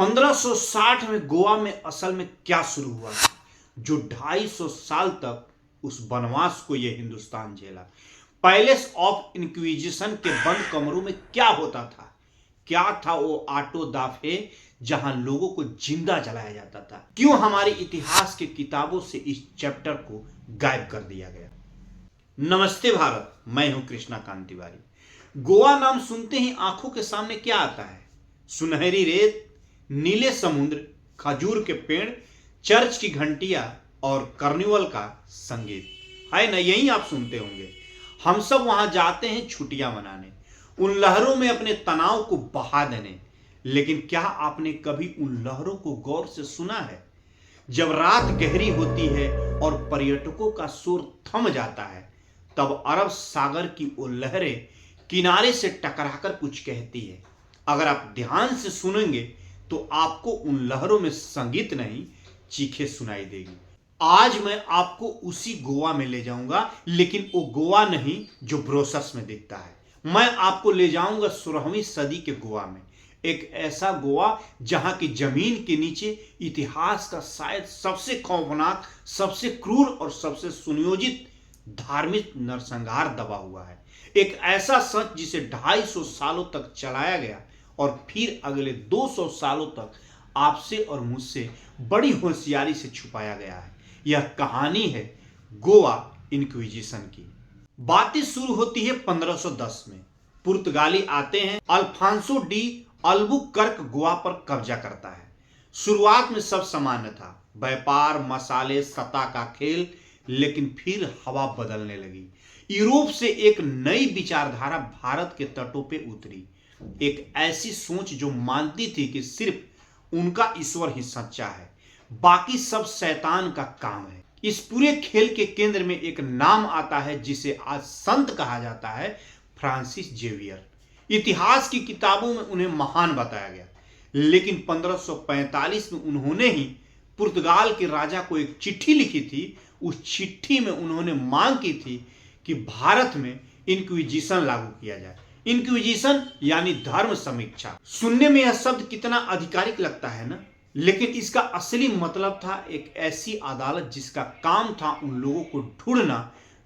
1560 में गोवा में असल में क्या शुरू हुआ जो 250 साल तक उस वनवास को यह हिंदुस्तान झेला। पैलेस ऑफ इंक्विजिशन के बंद कमरों में क्या होता था? क्या था वो आटो दाफे जहां लोगों को जिंदा जलाया जाता था? क्यों हमारी इतिहास के किताबों से इस चैप्टर को गायब कर दिया गया? नमस्ते भारत, मैं हूं कृष्णा कांत तिवारी। गोवा नाम सुनते ही आंखों के सामने क्या आता है? सुनहरी रेत, नीले समुद्र, खजूर के पेड़, चर्च की घंटियां और कार्निवल का संगीत, है ना? यही आप सुनते होंगे। हम सब वहां जाते हैं छुट्टियां मनाने, उन लहरों में अपने तनाव को बहा देने। लेकिन क्या आपने कभी उन लहरों को गौर से सुना है? जब रात गहरी होती है और पर्यटकों का शोर थम जाता है, तब अरब सागर की वो लहरें किनारे से टकराकर कुछ कहती है। अगर आप ध्यान से सुनेंगे तो आपको उन लहरों में संगीत नहीं, चीखें सुनाई देगी। आज मैं आपको उसी गोवा में ले जाऊंगा, लेकिन वो गोवा नहीं जो ब्रोशर्स में दिखता है। मैं आपको ले जाऊंगा 16वीं सदी के गोवा में, एक ऐसा गोवा जहां की जमीन के नीचे इतिहास का शायद सबसे खौफनाक, सबसे क्रूर और सबसे सुनियोजित धार्मिक नरसंहार दबा हुआ है। एक ऐसा सच जिसे 250 सालों तक चलाया गया और फिर अगले 200 सालों तक आपसे और मुझसे बड़ी होशियारी से छुपाया गया है। यह कहानी है गोवा इंक्विजिशन की। बातें शुरू होती है 1510 में। पुर्तगाली आते हैं। अल्फांसो डी अल्बुकर्क गोवा पर कब्जा करता है। शुरुआत में सब सामान्य था, व्यापार, मसाले, सत्ता का खेल। लेकिन फिर हवा बदलने लगी। यूरोप से एक नई विचारधारा भारत के तटों पे उतरी। एक ऐसी सोच जो मानती थी कि सिर्फ उनका ईश्वर ही सच्चा है, बाकी सब शैतान का काम है। इस पूरे खेल के केंद्र में एक नाम आता है जिसे आज संत कहा जाता है, फ्रांसिस जेवियर। इतिहास की किताबों में उन्हें महान बताया गया, लेकिन 1545 में उन्होंने ही पुर्तगाल के राजा को एक चिट्ठी लिखी थी। उस चिट्ठी में उन्होंने मांग की थी कि भारत में इंक्विजिशन लागू किया जाए। इंक्विजिशन यानी धर्म समीक्षा। सुनने में यह शब्द कितना आधिकारिक लगता है ना, लेकिन इसका असली मतलब था एक ऐसी अदालत जिसका काम था उन लोगों को ढूंढना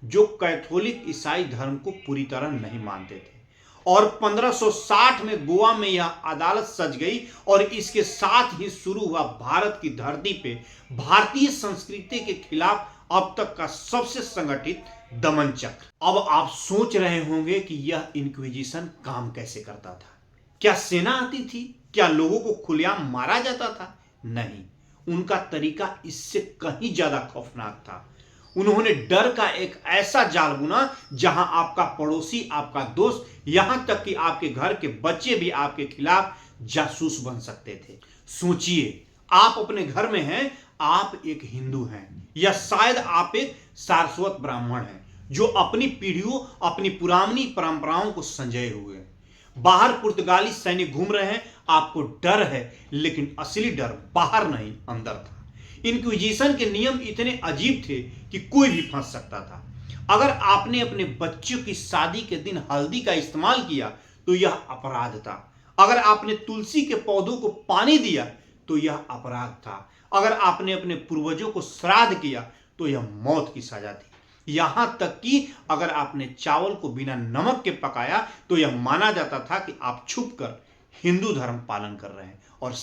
जो कैथोलिक ईसाई धर्म को पूरी तरह नहीं मानते थे। और 1560 में गोवा में यह अदालत सज गई और इसके साथ ही शुरू हुआ भारत की धरती पे भारतीय संस्कृति के खिलाफ अब तक का सबसे संगठित दमन चक्र। अब आप सोच रहे होंगे कि यह इंक्विजिशन काम कैसे करता था। क्या सेना आती थी? क्या लोगों को खुलेआम मारा जाता था? नहीं, उनका तरीका इससे कहीं ज्यादा खौफनाक था। उन्होंने डर का एक ऐसा जाल बुना जहां आपका पड़ोसी, आपका दोस्त, यहां तक कि आपके घर के बच्चे भी आपके खिलाफ जासूस बन सकते थे। सोचिए, आप अपने घर में हैं, आप एक हिंदू हैं, या शायद आप एक सारस्वत ब्राह्मण हैं जो अपनी पीढ़ियों, अपनी पुरानी परंपराओं को संजोए हुए हैं। बाहर पुर्तगाली सैनिक घूम रहे हैं, आपको डर है, लेकिन असली डर बाहर नहीं, अंदर था। इंक्विजिशन के नियम इतने अजीब थे कि कोई भी फंस सकता था। अगर आपने अपने बच्चों की शादी के दिन हल्दी का इस्तेमाल किया तो यह अपराध था। अगर आपने तुलसी के पौधों को पानी दिया तो यह अपराध था। अगर आपने अपने पूर्वजों को श्राद्ध किया तो यह मौत की सजा थी। यहां तक कि अगर आपने चावल को बिना नमक के पकाया तो यह माना जाता था कि आप छुपकर हिंदू धर्म पालन कर रहे हैं। और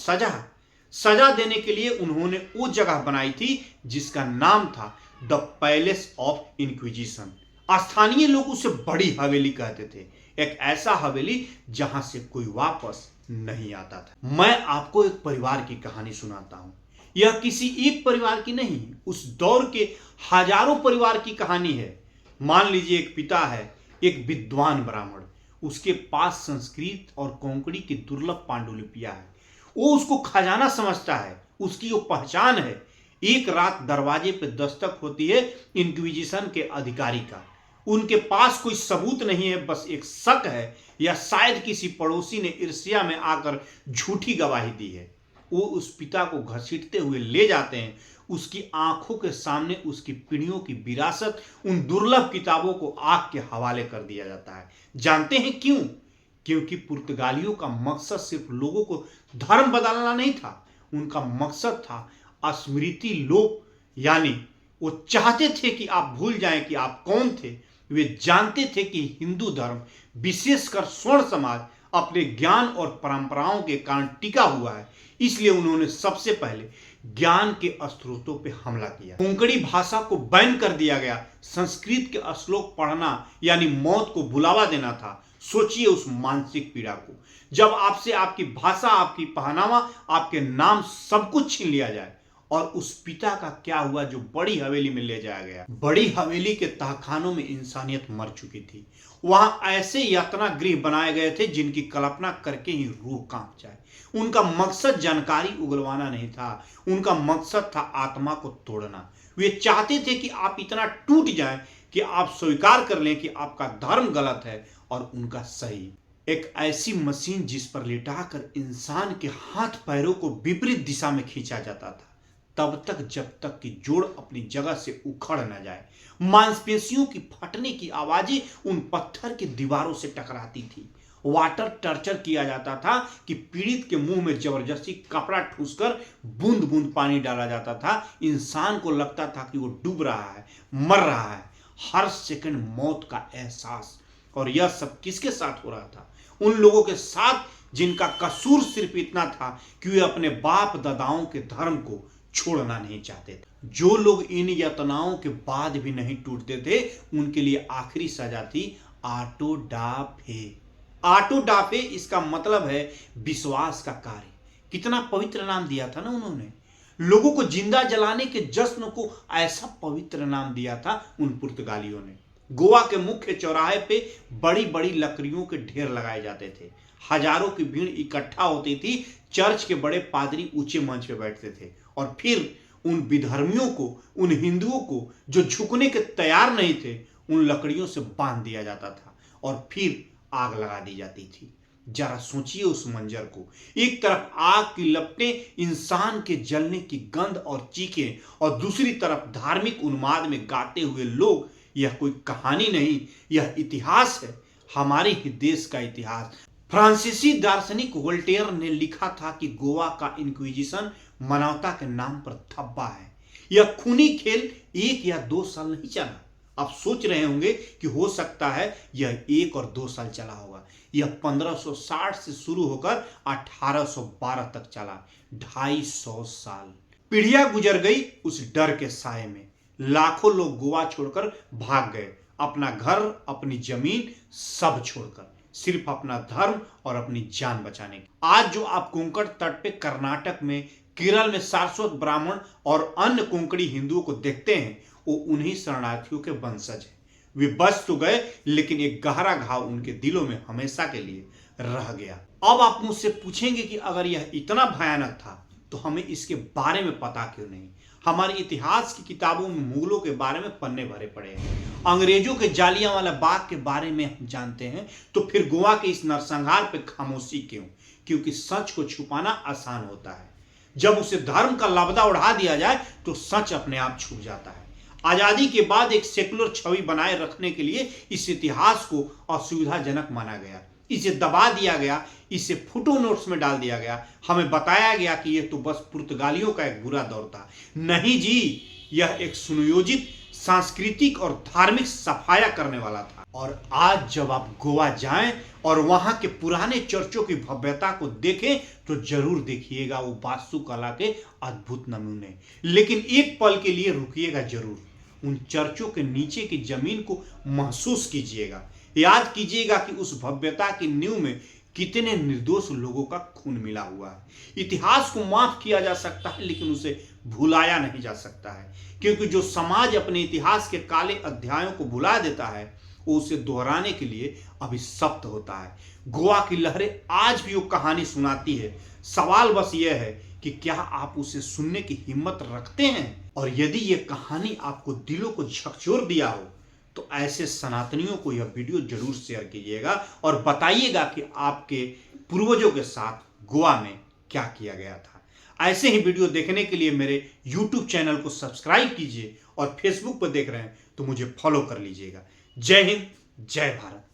सजा देने के लिए उन्होंने वो जगह बनाई थी जिसका नाम था द पैलेस ऑफ इंक्विजिशन। स्थानीय लोग उसे बड़ी हवेली कहते थे, एक ऐसा हवेली जहां से कोई वापस नहीं आता था। मैं आपको एक परिवार की कहानी सुनाता हूं। यह किसी एक परिवार की नहीं, उस दौर के हजारों परिवार की कहानी है। मान लीजिए एक पिता है, एक विद्वान ब्राह्मण, उसके पास संस्कृत और कोंकणी की दुर्लभ पांडुलिपियां है। वो उसको खजाना समझता है, उसकी वो पहचान है। एक रात दरवाजे पे दस्तक होती है इंक्विजिशन के अधिकारी का। उनके पास कोई सबूत नहीं है, बस एक शक है, या शायद किसी पड़ोसी ने ईर्ष्या में आकर झूठी गवाही दी है। वो उस पिता को घसीटते हुए ले जाते हैं। उसकी आंखों के सामने उसकी पीढ़ियों की विरासत, उन दुर्लभ किताबों को आग के हवाले कर दिया जाता है। जानते हैं क्यों? क्योंकि पुर्तगालियों का मकसद सिर्फ लोगों को धर्म बदलना नहीं था, उनका मकसद था स्मृति लोप, यानी वो चाहते थे कि आप भूल जाएं कि आप कौन थे। वे जानते थे कि हिंदू धर्म, विशेषकर स्वर्ण समाज, अपने ज्ञान और परंपराओं के कारण टिका हुआ है, इसलिए उन्होंने सबसे पहले ज्ञान के स्रोतों पर हमला किया। कोंकणी भाषा को बैन कर दिया गया। संस्कृत के श्लोक पढ़ना यानी मौत को बुलावा देना था। सोचिए उस मानसिक पीड़ा को, जब आपसे आपकी भाषा, आपकी पहनावा, आपके नाम सब कुछ छीन लिया जाए। और उस पिता का क्या हुआ जो बड़ी हवेली में ले जाया गया। बड़ी हवेली के तहखानों में इंसानियत मर चुकी थी। वहां ऐसे यातना गृह बनाए गए थे जिनकी कल्पना करके ही रूह कांप जाए। उनका मकसद जानकारी उगलवाना नहीं था, उनका मकसद था आत्मा को तोड़ना। वे चाहते थे कि आप इतना टूट जाएं कि आप स्वीकार कर लें कि आपका धर्म गलत है और उनका सही। एक ऐसी मशीन जिस पर लिटाकर इंसान के हाथ पैरों को विपरीत दिशा में खींचा जाता था, तब तक जब तक कि जोड़ अपनी जगह से उखड़ न जाए। मांसपेशियों की फटने की आवाजें उन पत्थर की दीवारों से टकराती थी। वाटर टर्चर किया जाता था कि पीड़ित के मुंह में जबरदस्ती कपड़ा ठूसकर बूंद बूंद पानी डाला जाता था। इंसान को लगता था कि वो डूब रहा है, मर रहा है, हर सेकंड मौत का एहसास। और यह सब किसके साथ हो रहा था? उन लोगों के साथ जिनका कसूर सिर्फ इतना था कि वे अपने बाप दादाओं के धर्म को छोड़ना नहीं चाहते थे। जो लोग इन यातनाओं के बाद भी नहीं टूटते थे, उनके लिए आखिरी सजा थी आटो डा फे। आटो डा फे इसका मतलब है विश्वास का कार्य। कितना पवित्र नाम दिया था ना उन्होंने। लोगों को जिंदा जलाने के जश्न को ऐसा पवित्र नाम दिया था उन पुर्तगालियों ने। गोवा के मुख्य चौराहे पे बड़ी बड़ी लकड़ियों के ढेर लगाए जाते थे। हजारों की भीड़ इकट्ठा होती थी। चर्च के बड़े पादरी ऊंचे मंच पे बैठते थे और फिर उन विधर्मियों को, उन हिंदुओं को जो झुकने के तैयार नहीं थे, उन लकड़ियों से बांध दिया जाता था और फिर आग लगा दी जाती थी। जरा सोचिए उस मंजर को। एक तरफ आग की लपटें, इंसान के जलने की गंध और चीखें, और दूसरी तरफ धार्मिक उन्माद में गाते हुए लोग। यह कोई कहानी नहीं, यह इतिहास है, हमारे ही देश का इतिहास। फ्रांसीसी दार्शनिक वोल्टेयर ने लिखा था कि गोवा का इंक्विजिशन मानवता के नाम पर धब्बा है। यह खूनी खेल 1 या 2 साल नहीं चला। आप सोच रहे होंगे कि हो सकता है यह 1 और 2 साल चला होगा। यह 1560 से शुरू होकर 1812 तक चला। 250 साल। पीढ़ियां गुजर गई उस डर के साए में। लाखों लोग गोवा छोड़कर भाग गए, अपना घर, अपनी जमीन सब छोड़कर, सिर्फ अपना धर्म और अपनी जान बचाने की। आज जो आप कोंकण तट पे कर्नाटक में, केरल में सारस्वत ब्राह्मण और अन्य कोंकणी हिंदुओं को देखते हैं, वो उन्हीं शरणार्थियों के वंशज हैं। वे बच तो गए, लेकिन एक गहरा घाव उनके दिलों में हमेशा के लिए रह गया। अब आप मुझसे पूछेंगे कि अगर यह इतना भयानक था तो हमें इसके बारे में पता क्यों नहीं? हमारे इतिहास की किताबों में मुगलों के बारे में पन्ने भरे पड़े हैं, अंग्रेजों के जालियांवाला बाग के बारे में हम जानते हैं, तो फिर गोवा के इस नरसंहार पे खामोशी क्यों? क्योंकि सच को छुपाना आसान होता है। जब उसे धर्म का लबदा उड़ा दिया जाए तो सच अपने आप छुप जाता है। आजादी के बाद एक सेकुलर छवि बनाए रखने के लिए इस इतिहास को असुविधाजनक माना गया, इसे दबा दिया गया, इसे फुटो नोट्स में डाल दिया गया। हमें बताया गया कि यह तो बस पुर्तगालियों का एक बुरा दौर था। नहीं जी, यह एक सुनियोजित सांस्कृतिक और धार्मिक सफाया करने वाला था। और आज जब आप गोवा जाएं और वहां के पुराने चर्चों की भव्यता को देखें तो जरूर देखिएगा वो वास्तुकला के अद्भुत नमूने। लेकिन एक पल के लिए रुकिएगा जरूर, उन चर्चों के नीचे की जमीन को महसूस कीजिएगा। याद कीजिएगा कि उस भव्यता की नींव में कितने निर्दोष लोगों का खून मिला हुआ है। इतिहास को माफ किया जा सकता है, लेकिन उसे भुलाया नहीं जा सकता है, क्योंकि जो समाज अपने इतिहास के काले अध्यायों को भुला देता है, वो उसे दोहराने के लिए अभिशप्त होता है। गोवा की लहरें आज भी वो कहानी सुनाती है। सवाल बस यह है कि क्या आप उसे सुनने की हिम्मत रखते हैं? और यदि यह कहानी आपको दिलों को झकझोर दिया हो तो ऐसे सनातनियों को यह वीडियो जरूर शेयर कीजिएगा और बताइएगा कि आपके पूर्वजों के साथ गोवा में क्या किया गया था। ऐसे ही वीडियो देखने के लिए मेरे YouTube चैनल को सब्सक्राइब कीजिए और Facebook पर देख रहे हैं तो मुझे फॉलो कर लीजिएगा। जय हिंद, जय भारत।